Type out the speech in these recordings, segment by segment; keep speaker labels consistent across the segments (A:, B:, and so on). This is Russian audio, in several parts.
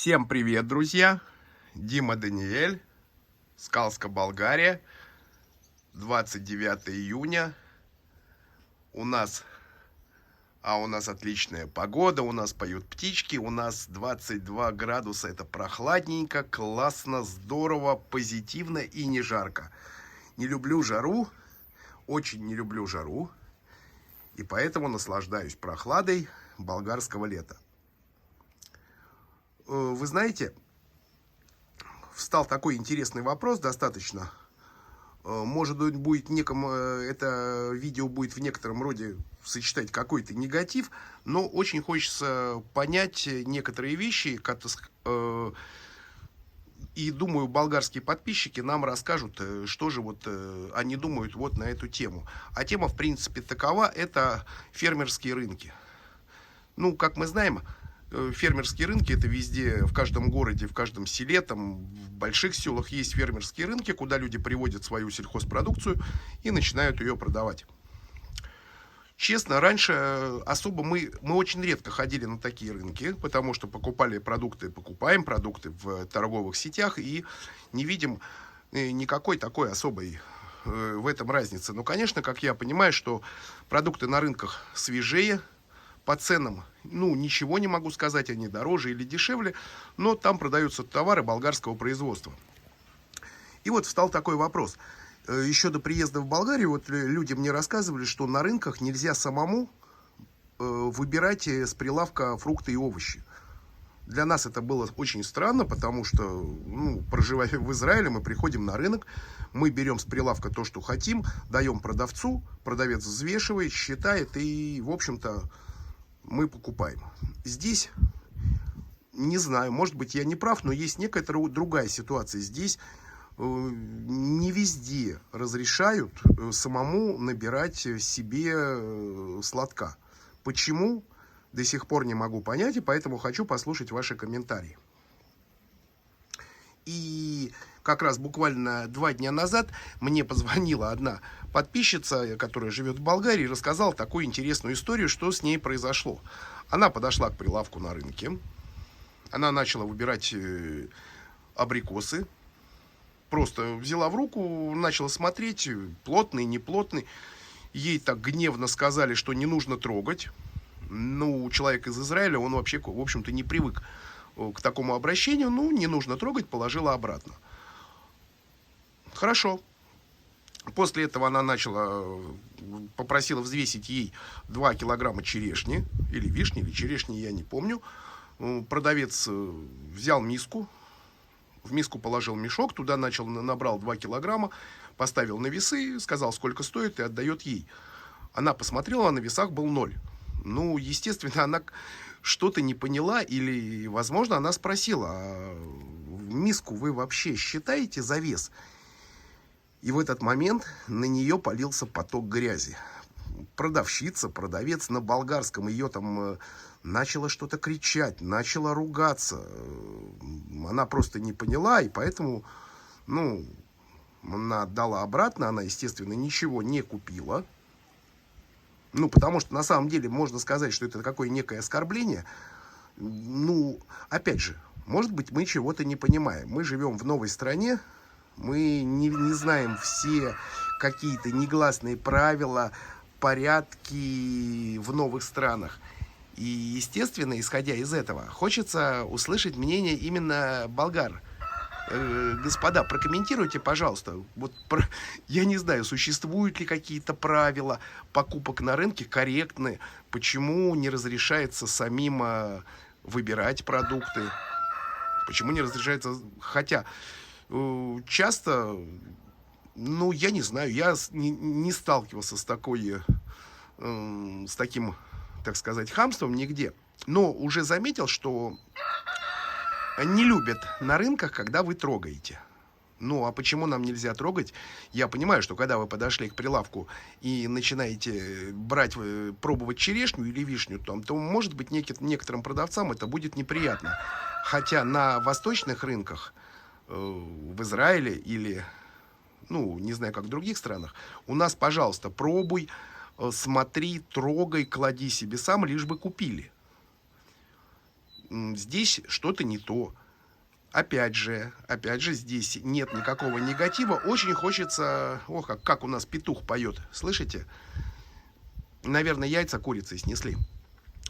A: Всем привет, друзья! Дима Даниэль, Скалска, Болгария, 29 июня. У нас отличная погода, у нас поют птички, у нас 22 градуса, это прохладненько, классно, здорово, позитивно и не жарко. Не люблю жару, очень не люблю жару, и поэтому наслаждаюсь прохладой болгарского лета. Вы знаете, встал такой интересный вопрос достаточно. Может быть, это видео будет в некотором роде сочетать какой-то негатив, но очень хочется понять некоторые вещи, и думаю, болгарские подписчики нам расскажут, что же они думают на эту тему. А тема, в принципе, такова: это фермерские рынки. Ну, как мы знаем, фермерские рынки — это везде, в каждом городе, в каждом селе, там, в больших селах есть фермерские рынки, куда люди приводят свою сельхозпродукцию и начинают ее продавать. Честно, раньше мы очень редко ходили на такие рынки, потому что покупаем продукты в торговых сетях и не видим никакой такой особой в этом разницы. Но, конечно, как я понимаю, что продукты на рынках свежее, по ценам, ничего не могу сказать, они дороже или дешевле, но там продаются товары болгарского производства. И вот встал такой вопрос. Еще до приезда в Болгарию люди мне рассказывали, что на рынках нельзя самому выбирать с прилавка фрукты и овощи. Для нас это было очень странно, потому что, проживая в Израиле, мы приходим на рынок, мы берем с прилавка то, что хотим, даем продавцу, продавец взвешивает, считает, и, в общем-то, мы покупаем. Здесь, не знаю, может быть, я не прав, но есть некоторая другая ситуация. Здесь не везде разрешают самому набирать себе сладка. Почему? До сих пор не могу понять, и поэтому хочу послушать ваши комментарии. И как раз буквально 2 дня назад мне позвонила одна подписчица, которая живет в Болгарии, и рассказала такую интересную историю, что с ней произошло. Она подошла к прилавку на рынке, она начала выбирать абрикосы, просто взяла в руку, начала смотреть, плотный, неплотный. Ей так гневно сказали, что не нужно трогать. Человек из Израиля, он вообще, в общем-то, не привык к такому обращению. Не нужно трогать, положила обратно. Хорошо. После этого она попросила взвесить ей 2 килограмма черешни, или вишни, или черешни, я не помню. Продавец взял миску, в миску положил мешок, туда набрал 2 килограмма, поставил на весы, сказал, сколько стоит, и отдает ей. Она посмотрела, на весах был 0. Естественно, она что-то не поняла, или, возможно, она спросила: а миску вы вообще считаете за вес? И в этот момент на нее полился поток грязи. Продавец на болгарском ее там начала что-то кричать, начала ругаться. Она просто не поняла, и поэтому, она отдала обратно, она, естественно, ничего не купила. Потому что на самом деле можно сказать, что это какое некое оскорбление. Опять же, может быть, мы чего-то не понимаем. Мы живем в новой стране, мы не знаем все какие-то негласные правила, порядки в новых странах. И, естественно, исходя из этого, хочется услышать мнение именно болгар. Господа, прокомментируйте, пожалуйста. Я не знаю, существуют ли какие-то правила покупок на рынке корректные, почему не разрешается самим выбирать продукты, почему не разрешается, хотя часто, я не знаю, я не сталкивался с таким, так сказать, хамством нигде, но уже заметил, что не любят на рынках, когда вы трогаете. А почему нам нельзя трогать? Я понимаю, что когда вы подошли к прилавку и начинаете пробовать черешню или вишню, то может быть, некоторым продавцам это будет неприятно. Хотя на восточных рынках, в Израиле или, не знаю, как в других странах, у нас, пожалуйста, пробуй, смотри, трогай, клади себе сам, лишь бы купили. здесь что-то не то. Опять же, здесь нет никакого негатива. Очень хочется... Ох, как у нас петух поет. Слышите? Наверное, яйца курицей снесли.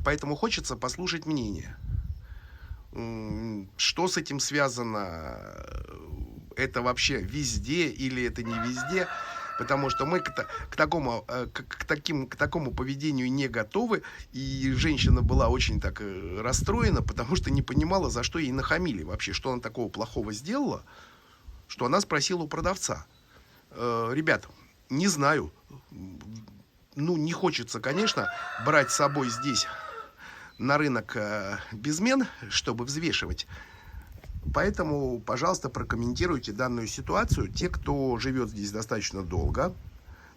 A: Поэтому хочется послушать мнение. Что с этим связано? Это вообще везде или это не везде? Потому что мы к такому поведению не готовы. И женщина была очень так расстроена, потому что не понимала, за что ей нахамили вообще. Что она такого плохого сделала, что она спросила у продавца. Ребят, не знаю. Ну, не хочется, конечно, брать с собой здесь на рынок безмен, чтобы взвешивать. Поэтому, пожалуйста, прокомментируйте данную ситуацию. Те, кто живет здесь достаточно долго,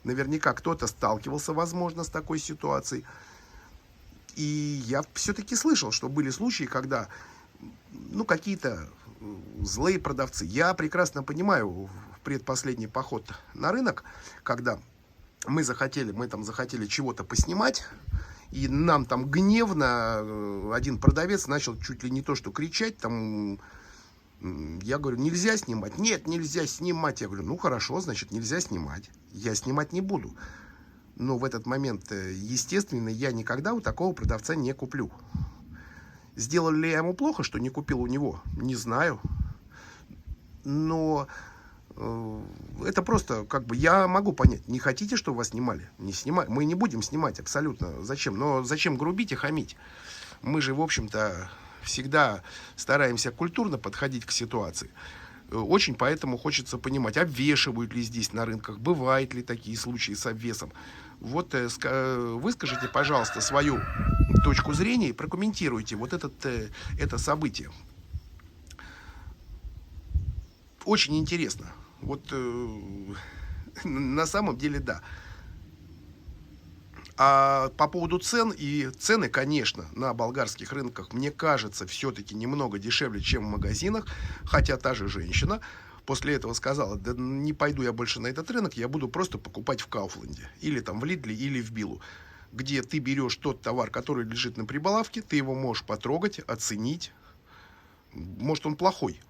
A: наверняка кто-то сталкивался, возможно, с такой ситуацией. И я все-таки слышал, что были случаи, когда, ну, какие-то злые продавцы. Я прекрасно понимаю в предпоследний поход на рынок, когда мы там захотели чего-то поснимать, и нам там гневно один продавец начал чуть ли не то что кричать, там, я говорю, нельзя снимать. Нет, нельзя снимать. Я говорю, ну хорошо, значит, нельзя снимать. Я снимать не буду. Но в этот момент, естественно, я никогда у такого продавца не куплю. Сделали ли я ему плохо, что не купил у него? Не знаю. Но это просто, как бы, я могу понять. Не хотите, чтобы вас снимали? Не снимай. Мы не будем снимать абсолютно. Зачем? Но зачем грубить и хамить? Мы же, в общем-то, всегда стараемся культурно подходить к ситуации. Очень поэтому хочется понимать, обвешивают ли здесь на рынках, бывают ли такие случаи с обвесом. Вот выскажите, пожалуйста, свою точку зрения и прокомментируйте вот это событие. Очень интересно. Вот на самом деле, да. А по поводу цен, и цены, конечно, на болгарских рынках, мне кажется, все-таки немного дешевле, чем в магазинах. Хотя та же женщина после этого сказала, да не пойду я больше на этот рынок, я буду просто покупать в Кауфланде. Или там в Лидле, или в Биллу. Где ты берешь тот товар, который лежит на прибалавке, ты его можешь потрогать, оценить. Может, он плохой.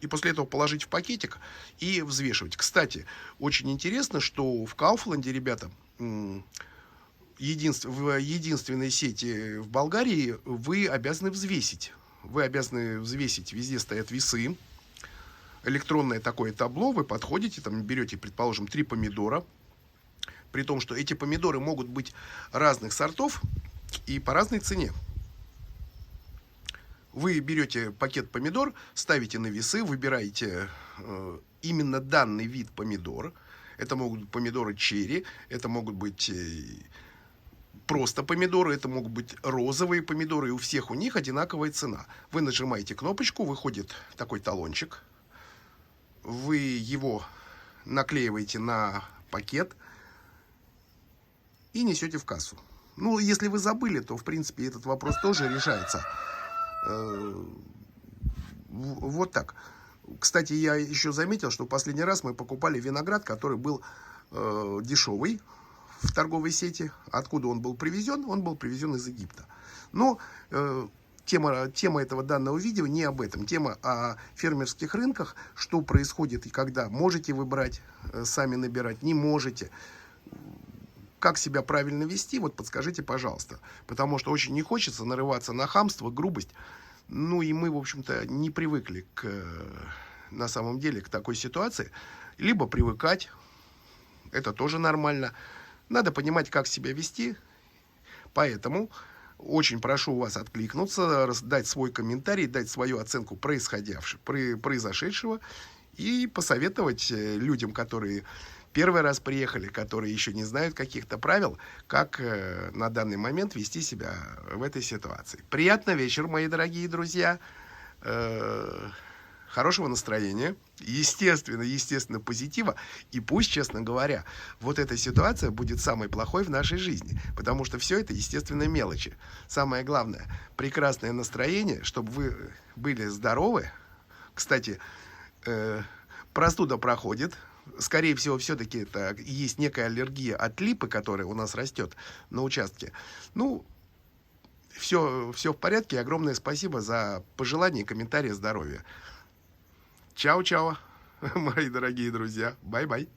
A: И после этого положить в пакетик и взвешивать. Кстати, очень интересно, что в Кауфланде, ребята, в единственной сети в Болгарии вы обязаны взвесить. Вы обязаны взвесить. Везде стоят весы. Электронное такое табло. Вы подходите, там берете, предположим, 3 помидора. При том, что эти помидоры могут быть разных сортов и по разной цене. Вы берете пакет помидор, ставите на весы, выбираете именно данный вид помидор. Это могут быть помидоры черри, это могут быть просто помидоры, это могут быть розовые помидоры, и у всех у них одинаковая цена. Вы нажимаете кнопочку, выходит такой талончик, вы его наклеиваете на пакет и несете в кассу. Ну, если вы забыли, то, в принципе, этот вопрос тоже решается. Вот так. Кстати, я еще заметил, что в последний раз мы покупали виноград, который был дешевый в торговой сети. Откуда он был привезен? Он был привезен из Египта. Но тема этого данного видео не об этом. Тема о фермерских рынках. Что происходит и когда. Можете вы брать, сами набирать, не можете. Как себя правильно вести, вот подскажите, пожалуйста. Потому что очень не хочется нарываться на хамство, грубость. Ну и мы, в общем-то, не привыкли на самом деле к такой ситуации. Либо привыкать, это тоже нормально. Надо понимать, как себя вести. Поэтому очень прошу вас откликнуться, дать свой комментарий, дать свою оценку произошедшего и посоветовать людям, которые первый раз приехали, которые еще не знают каких-то правил, как на данный момент вести себя в этой ситуации. Приятного вечера, мои дорогие друзья. Хорошего настроения. Естественно, позитива. И пусть, честно говоря, вот эта ситуация будет самой плохой в нашей жизни. Потому что все это, естественно, мелочи. Самое главное, прекрасное настроение, чтобы вы были здоровы. Кстати, простуда проходит. Скорее всего, все-таки это есть некая аллергия от липы, которая у нас растет на участке. Ну, все в порядке. Огромное спасибо за пожелания и комментарии здоровья. Чао-чао, мои дорогие друзья. Бай-бай.